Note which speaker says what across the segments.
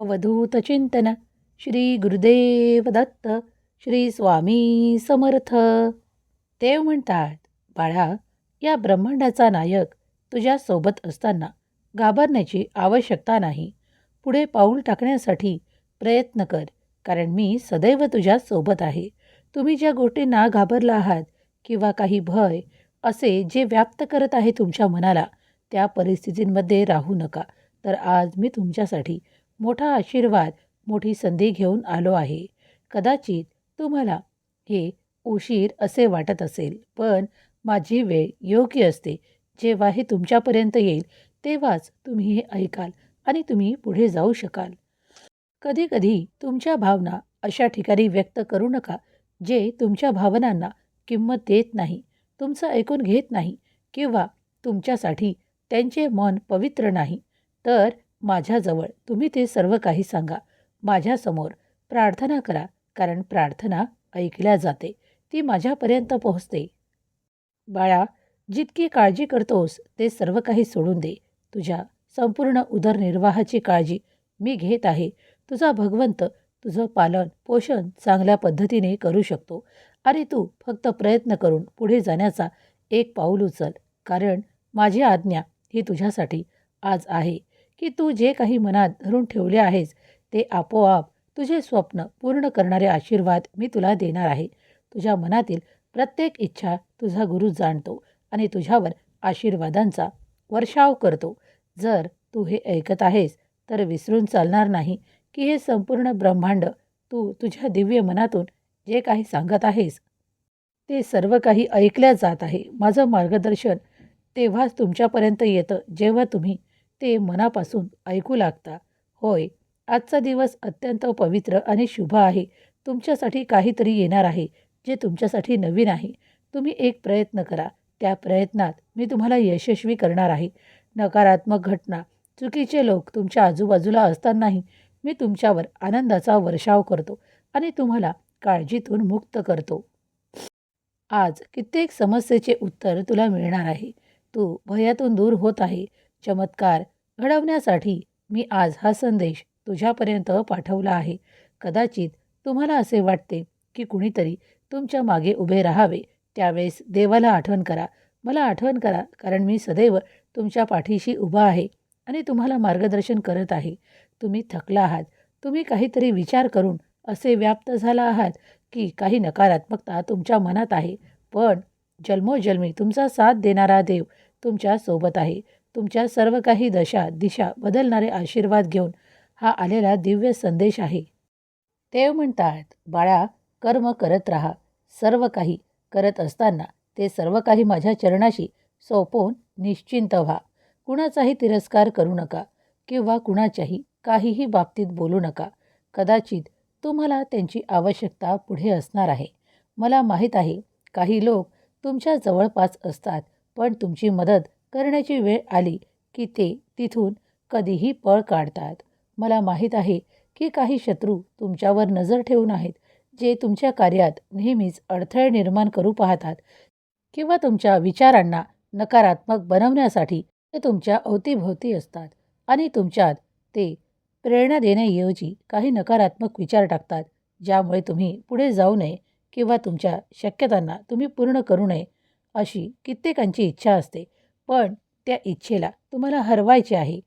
Speaker 1: अवधूत चिंतन श्री गुरुदेव दत्त श्री स्वामी समर्थ. देव म्हणतात, बाळा, या ब्रह्मांडाचा नायक तुझ्या सोबत असताना घाबरण्याची आवश्यकता नाही. पुढे पाऊल टाकण्यासाठी प्रयत्न कर, कारण मी सदैव तुझ्या सोबत आहे. तुम्ही ज्या गोष्टींना घाबरला आहात किंवा काही भय असे जे व्याप्त करत आहे तुमच्या मनाला, त्या परिस्थितींमध्ये राहू नका. तर आज मी तुमच्यासाठी मोठा आशीर्वाद, मोठी संधी घेऊन आलो आहे. कदाचित तुम्हाला हे उशीर असे वाटत असेल, पण माझी वेळ योग्य असते. जेव्हा हे तुमच्यापर्यंत येईल तेव्हाच तुम्ही हे ऐकाल आणि तुम्ही पुढे जाऊ शकाल. कधी-कधी तुमच्या भावना अशा ठिकाणी व्यक्त करू नका, जे तुमच्या भावनांना किंमत देत नाही, तुमचं ऐकून घेत नाही किंवा तुमच्यासाठी त्यांचे मन पवित्र नाही. तर माझ्याजवळ तुम्ही ते सर्व काही सांगा. माझ्यासमोर प्रार्थना करा, कारण प्रार्थना ऐकल्या जाते, ती माझ्यापर्यंत पोहोचते. बाळा, जितकी काळजी करतोस ते सर्व काही सोडून दे. तुझ्या संपूर्ण उदरनिर्वाहाची काळजी मी घेत आहे. तुझा भगवंत तुझं पालन पोषण चांगल्या पद्धतीने करू शकतो आणि तू फक्त प्रयत्न करून पुढे जाण्याचा एक पाऊल उचल. कारण माझी आज्ञा ही तुझ्यासाठी आज आहे की तू जे काही मनात धरून ठेवले आहेस ते आपोआप तुझे स्वप्न पूर्ण करणारे आशीर्वाद मी तुला देणार आहे. तुझ्या मनातील प्रत्येक इच्छा तुझा गुरु जाणतो आणि तुझ्यावर आशीर्वादांचा वर्षाव करतो. जर तू हे ऐकत आहेस तर विसरून चालणार नाही की हे संपूर्ण ब्रह्मांड तू तुझ्या दिव्य मनातून जे काही सांगत आहेस ते सर्व काही ऐकल्या जात आहे. माझं मार्गदर्शन तेव्हाच तुमच्यापर्यंत येतं जेव्हा तुम्ही ते मनापासून ऐकू लागता. होय, आजचा दिवस अत्यंत पवित्र आणि शुभ आहे. तुमच्यासाठी काहीतरी येणार आहे जे तुमच्यासाठी नवीन आहे. तुम्ही एक प्रयत्न करा. त्या प्रयत्नात मी तुम्हाला यशस्वी करणार आहे. नकारात्मक घटना, चुकीचे लोक तुमच्या आजूबाजूला असतानाही मी तुमच्यावर आनंदाचा वर्षाव करतो आणि तुम्हाला काळजीतून मुक्त करतो. आज कित्येक समस्येचे उत्तर तुला मिळणार आहे. तू भयातून दूर होत आहे. चमत्कार घडवण्यासाठी मी आज हा संदेश तुझ्यापर्यंत पाठवला आहे. कदाचित तुम्हाला असे वाटते की कुणीतरी तुमच्या मागे उभे राहावे. त्यावेळेस देवाला आठवण करा, मला आठवण करा, कारण मी सदैव तुमच्या पाठीशी उभा आहे आणि तुम्हाला मार्गदर्शन करत आहे. तुम्ही थकला आहात, तुम्ही काहीतरी विचार करून असे व्याप्त झाला आहात की काही नकारात्मकता तुमच्या मनात आहे. पण जन्मोजन्मी तुमचा साथ देणारा देव तुमच्या सोबत आहे. तुमच्या सर्व काही दिशा बदलणारे आशीर्वाद घेऊन हा आलेला दिव्य संदेश आहे. देव म्हणतात, बाळा, कर्म करत राहा. सर्व काही करत असताना ते सर्व काही माझ्या चरणाशी सोपवून निश्चिंत व्हा. कुणाचाही तिरस्कार करू नका किंवा कुणाच्याही काहीही बाबतीत बोलू नका. कदाचित तुम्हाला त्यांची आवश्यकता पुढे असणार आहे. मला माहीत आहे, काही लोक तुमच्या जवळपास असतात, पण तुमची मदत करण्याची वेळ आली की ते तिथून कधीही पळ काढतात. मला माहीत आहे की काही शत्रू तुमच्यावर नजर ठेवून आहेत, जे तुमच्या कार्यात नेहमीच अडथळे निर्माण करू पाहतात किंवा तुमच्या विचारांना नकारात्मक बनवण्यासाठी ते तुमच्या अवतीभोवती असतात आणि तुमच्यात ते प्रेरणा देण्याऐवजी काही नकारात्मक विचार टाकतात, ज्यामुळे तुम्ही पुढे जाऊ नये किंवा तुमच्या शक्यतांना तुम्ही पूर्ण करू नये अशी कित्येकांची इच्छा असते. पण त्या इच्छेला तुम्हाला हरवायचे आहे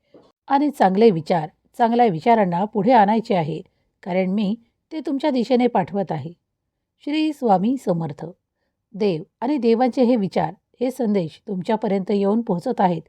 Speaker 1: आणि चांगल्या विचारांना पुढे आणायचे आहे, कारण मी ते तुमच्या दिशेने पाठवत आहे. श्री स्वामी समर्थ. देव आणि देवांचे हे विचार, हे संदेश तुमच्यापर्यंत येऊन पोहोचत आहेत,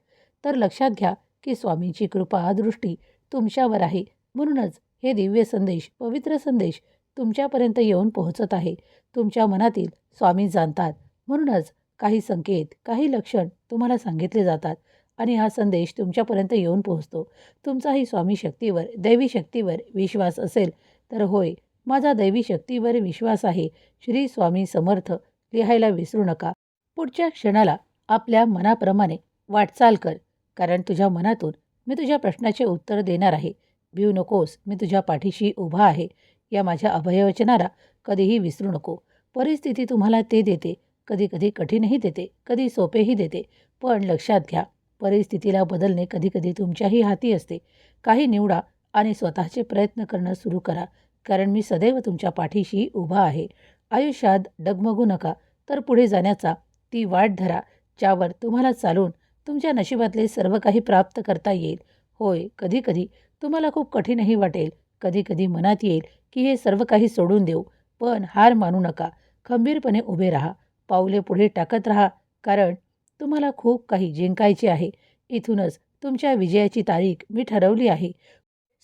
Speaker 1: तर लक्षात घ्या की स्वामींची कृपा दृष्टी तुमच्यावर आहे. म्हणूनच हे दिव्य संदेश, पवित्र संदेश तुमच्यापर्यंत येऊन पोहोचत आहे. तुमच्या मनातील स्वामी जाणतात. म्हणूनच काही संकेत, काही लक्षण तुम्हाला सांगितले जातात आणि हा संदेश तुमच्यापर्यंत येऊन पोहोचतो. तुमचाही स्वामी शक्तीवर, दैवी शक्तीवर विश्वास असेल तर होय, माझा दैवी शक्तीवर विश्वास आहे, श्री स्वामी समर्थ लिहायला विसरू नका. पुढच्या क्षणाला आपल्या मनाप्रमाणे वाटचाल कर, कारण तुझ्या मनातून मी तुझ्या प्रश्नाचे उत्तर देणार आहे. भिऊ नकोस, मी तुझ्या पाठीशी उभा आहे. या माझ्या अभयवचनाला कधीही विसरू नको. परिस्थिती तुम्हाला ते देते, कधी कधी कठीणही देते, कधी सोपेही देते. पण लक्षात घ्या, परिस्थितीला बदलणे कधी कधी तुमच्याही हाती असते. काही निवडा आणि स्वतःचे प्रयत्न करणं सुरू करा, कारण मी सदैव तुमच्या पाठीशी उभा आहे. आयुष्यात डगमगू नका, तर पुढे जाण्याचा ती वाट धरा, ज्यावर तुम्हाला चालून तुमच्या नशिबातले सर्व काही प्राप्त करता येईल. होय, कधीकधी तुम्हाला खूप कठीणही वाटेल. कधीकधी मनात येईल की हे सर्व काही सोडून देऊ, पण हार मानू नका. खंबीरपणे उभे राहा, पाऊले पुढे टाकत राहा, कारण तुम्हाला खूप काही जिंकायचे आहे. इथूनच तुमच्या विजयाची तारीख मी ठरवली आहे.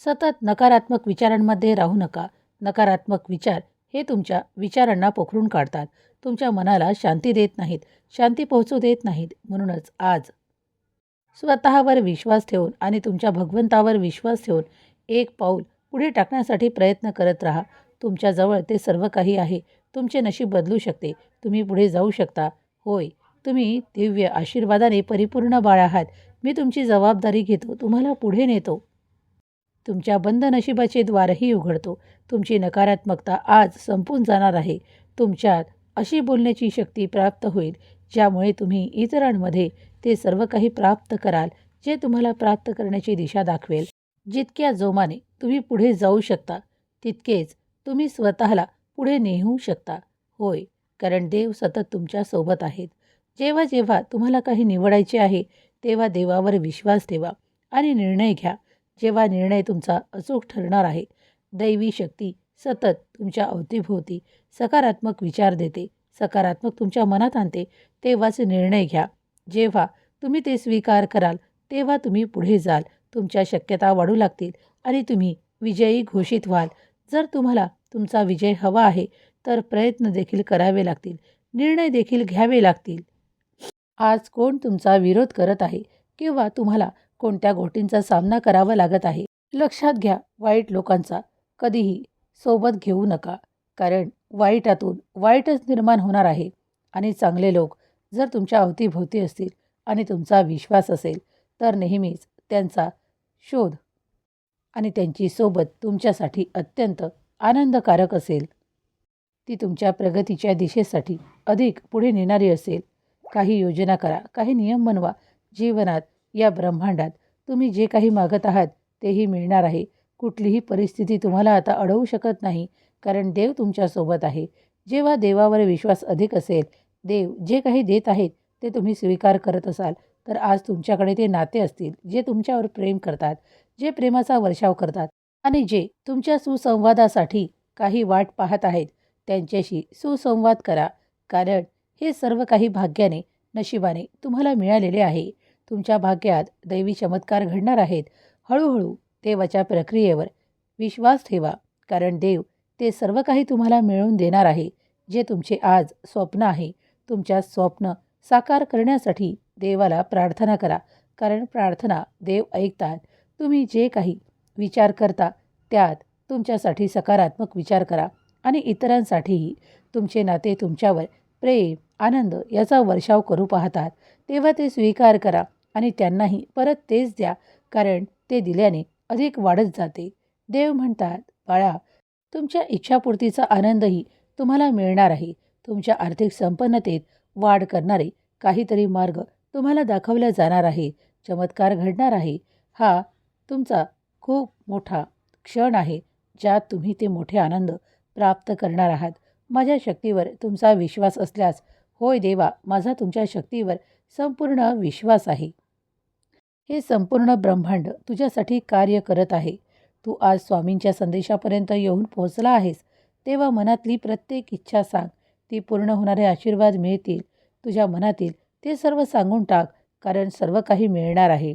Speaker 1: सतत नकारात्मक विचारांमध्ये राहू नका. नकारात्मक विचार हे तुमच्या विचारांना पोखरून काढतात. तुमच्या मनाला शांती देत नाहीत, शांती पोहोचू देत नाहीत. म्हणूनच आज स्वतःवर विश्वास ठेवून आणि तुमच्या भगवंतावर विश्वास ठेवून एक पाऊल पुढे टाकण्यासाठी प्रयत्न करत राहा. तुमच्याजवळ ते सर्व काही आहे. तुमचे नशीब बदलू शकते. तुम्ही पुढे जाऊ शकता. होय, तुम्ही दिव्य आशीर्वादाने परिपूर्ण बाळ आहात. मी तुमची जबाबदारी घेतो, तुम्हाला पुढे नेतो. तुमच्या बंद नशिबाचे द्वारही उघडतो. तुमची नकारात्मकता आज संपून जाणार आहे. तुमच्यात अशी बोलण्याची शक्ती प्राप्त होईल, ज्यामुळे तुम्ही इतरांमध्ये ते सर्व काही प्राप्त कराल, जे तुम्हाला प्राप्त करण्याची दिशा दाखवेल. जितक्या जोमाने तुम्ही पुढे जाऊ शकता, तितकेच तुम्ही स्वतःला पुढे नेऊ शकता. होय, कारण देव सतत तुमच्या सोबत आहेत. जेव्हा जेव्हा तुम्हाला काही निवडायचे आहे, तेव्हा देवावर विश्वास ठेवा आणि निर्णय घ्या. जेव्हा निर्णय तुमचा अचूक ठरणार आहे, दैवी शक्ती सतत तुमच्या अवतीभोवती सकारात्मक विचार देते, सकारात्मक तुमच्या मनात आणते. तेव्हाच निर्णय घ्या. जेव्हा तुम्ही ते स्वीकार कराल, तेव्हा तुम्ही पुढे जाल. तुमच्या शक्यता वाढू लागतील आणि तुम्ही विजयी घोषित व्हाल. जर तुम्हाला तुमचा विजय हवा आहे, तर प्रयत्न देखील करावे लागतील, निर्णय देखील घ्यावे लागतील. आज कोण तुमचा विरोध करत आहे किंवा तुम्हाला कोणत्या गोष्टींचा सामना करावा लागत आहे, लक्षात घ्या. वाईट लोकांचा कधीही सोबत घेऊ नका, कारण वाईटातून वाईटच निर्माण होणार आहे. आणि चांगले लोक जर तुमच्या अवतीभोवती असतील आणि तुमचा विश्वास असेल, तर नेहमीच त्यांचा शोध आणि त्यांची सोबत तुमच्यासाठी अत्यंत आनंदकारक असेल. ती तुमच्या प्रगतीच्या दिशेसाठी अधिक पुढे नेणारी असेल. काही योजना करा, काही नियम बनवा. जीवनात, या ब्रह्मांडात तुम्ही जे काही मागत आहात तेही मिळणार आहे. कुठलीही परिस्थिती तुम्हाला आता अडवू शकत नाही, कारण देव तुमच्यासोबत आहे. जेव्हा देवावर विश्वास अधिक असेल, देव जे काही देत आहेत ते तुम्ही स्वीकार करत असाल, तर आज तुमच्याकडे ते नाते असतील, जे तुमच्यावर प्रेम करतात, जे प्रेमाचा वर्षाव करतात आणि जे तुमच्या सुसंवादासाठी काही वाट पाहत आहेत. त्यांच्याशी सुसंवाद करा, कारण हे सर्व काही भाग्याने, नशिबाने तुम्हाला मिळालेले आहे. तुमच्या भाग्यात दैवी चमत्कार घडणार आहेत. हळूहळू देवाच्या प्रक्रियेवर विश्वास ठेवा, कारण देव ते सर्व काही तुम्हाला मिळवून देणार आहे. जे तुमचे आज स्वप्न आहे, तुमच्या स्वप्न साकार करण्यासाठी देवाला प्रार्थना करा, कारण प्रार्थना देव ऐकतात. तुम्ही जे काही विचार करता त्यात तुमच्यासाठी सकारात्मक विचार करा आणि इतरांसाठीही. तुमचे नाते तुमच्यावर प्रेम, आनंद याचा वर्षाव करू पाहतात, तेव्हा ते स्वीकार करा आणि त्यांनाही परत तेच द्या, कारण ते दिल्याने अधिक वाढत जाते. देव म्हणतात, बाळा, तुमच्या इच्छापूर्तीचा आनंदही तुम्हाला मिळणार आहे. तुमच्या आर्थिक संपन्नतेत वाढ करणारे काहीतरी मार्ग तुम्हाला दाखवला जाणार आहे. चमत्कार घडणार आहे. हा तुमचा खूप मोठा क्षण आहे, ज्यात तुम्ही ते मोठे आनंद प्राप्त करणार आहात. माझ्या शक्तीवर तुमचा विश्वास असल्यास, होय देवा, माझा तुमच्या शक्तीवर संपूर्ण विश्वास आहे. हे संपूर्ण ब्रह्मांड तुझ्यासाठी कार्य करत आहे. तू आज स्वामींच्या संदेशापर्यंत येऊन पोहोचला आहेस, तेव्हा मनातली प्रत्येक इच्छा सांग. ती पूर्ण होणारे आशीर्वाद मिळतील. तुझ्या मनातील ते सर्व सांगून टाक, कारण सर्व काही मिळणार आहे.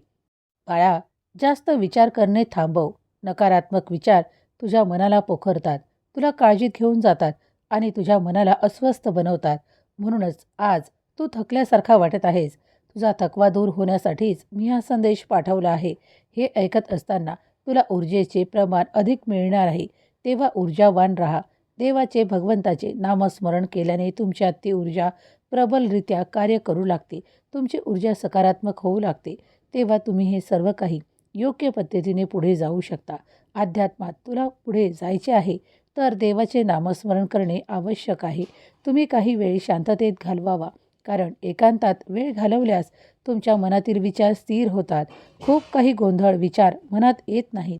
Speaker 1: बाळा, जास्त विचार करणे थांबव. नकारात्मक विचार तुझ्या मनाला पोखरतात, तुला काळजीत घेऊन जातात आणि तुझ्या मनाला अस्वस्थ बनवतात. म्हणूनच आज तू थकल्यासारखा वाटत आहेस. तुझा थकवा दूर होण्यासाठीच मी हा संदेश पाठवला आहे. हे ऐकत असताना तुला ऊर्जेचे प्रमाण अधिक मिळणार आहे. तेव्हा ऊर्जावान राहा. देवाचे, भगवंताचे नामस्मरण केल्याने तुमच्यात ती ऊर्जा प्रबलरित्या कार्य करू लागते. तुमची ऊर्जा सकारात्मक होऊ लागते. तेव्हा तुम्ही हे सर्व काही योग्य पद्धतीने पुढे जाऊ शकता. अध्यात्मात तुला पुढे जायचे आहे, तर देवाचे नामस्मरण करणे आवश्यक आहे. तुम्ही काही वेळ शांततेत घालवावा, कारण एकांतात वेळ घालवल्यास तुमच्या मनातील विचार स्थिर होतात. खूप काही गोंधळ विचार मनात येत नाहीत.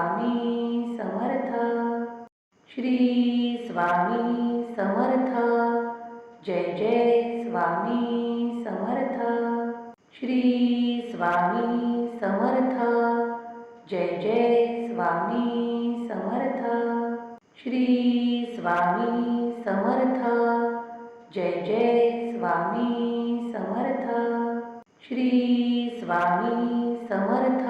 Speaker 1: स्वामी समर्थ. श्री स्वामी समर्थ. जय जय स्वामी समर्थ. श्री स्वामी समर्थ. जय जय स्वामी समर्थ. श्री स्वामी समर्थ. जय जय स्वामी समर्थ. श्री स्वामी समर्थ.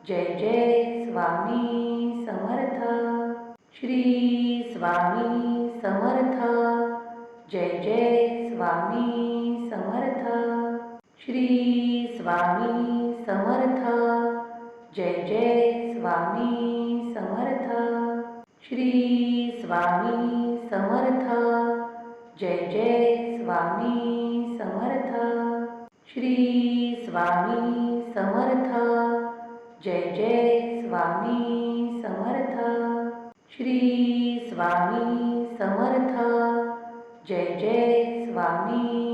Speaker 1: जय जय स्वामी समर्थ. श्री स्वामी समर्थ. जय जय स्वामी समर्थ. श्री स्वामी समर्थ. जय जय स्वामी समर्थ. श्री स्वामी समर्थ. जय जय स्वामी समर्थ. श्री स्वामी समर्थ. जय जय स्वामी समर्थ. श्री स्वामी समर्थ. जय जय स्वामी